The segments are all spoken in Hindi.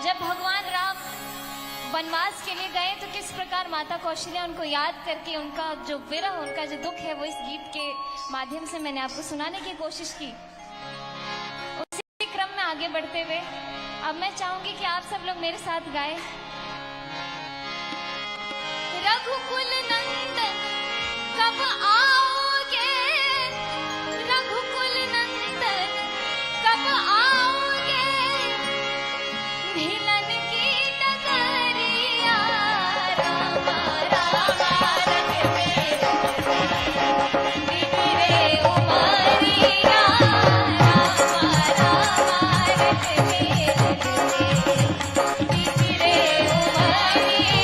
जब भगवान राम वनवास के लिए गए तो किस प्रकार माता कौशल्या उनको याद करके उनका जो विरह, उनका जो दुख है वो इस गीत के माध्यम से मैंने आपको सुनाने की कोशिश की। उसी क्रम में आगे बढ़ते हुए अब मैं चाहूंगी कि आप सब लोग मेरे साथ गाएं। रघुकुल नंदन कब आओगे, रघुकुल नंदन कब आओगे, भिलन की डगरिया रामा रामा रट में बिगड़े उमरिया रामा रामा रट में बिगड़े उमरिया।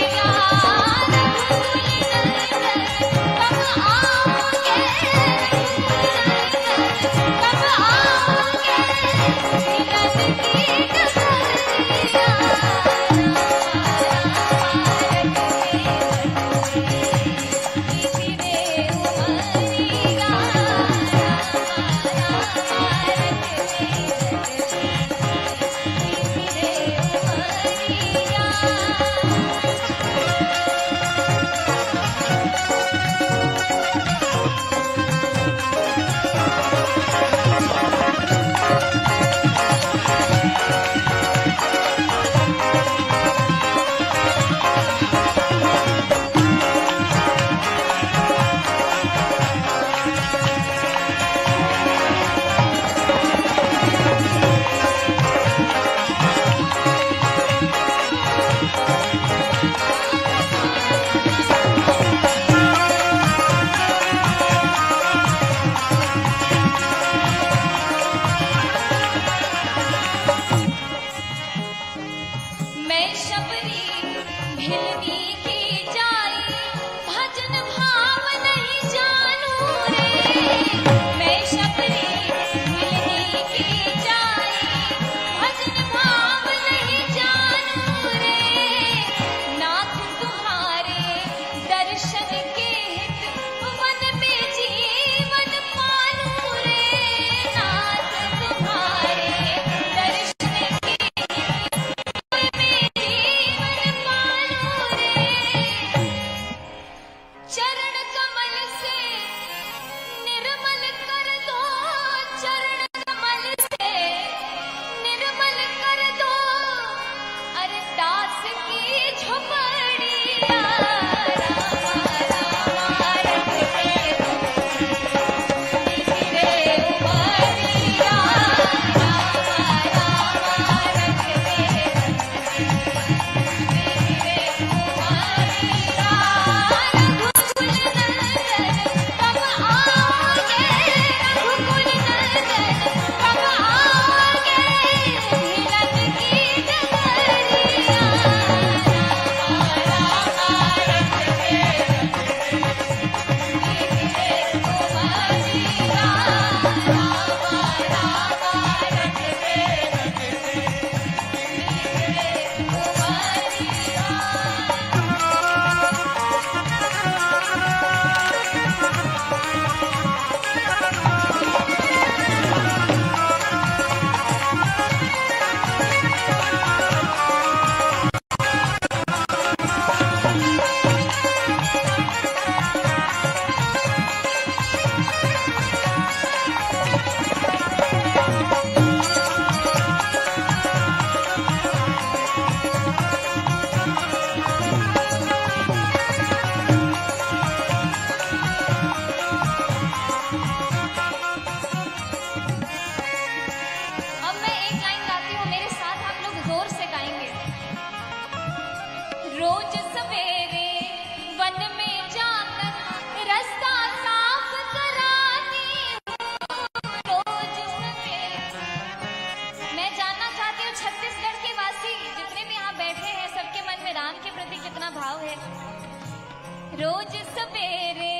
रोज सवेरे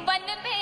वन में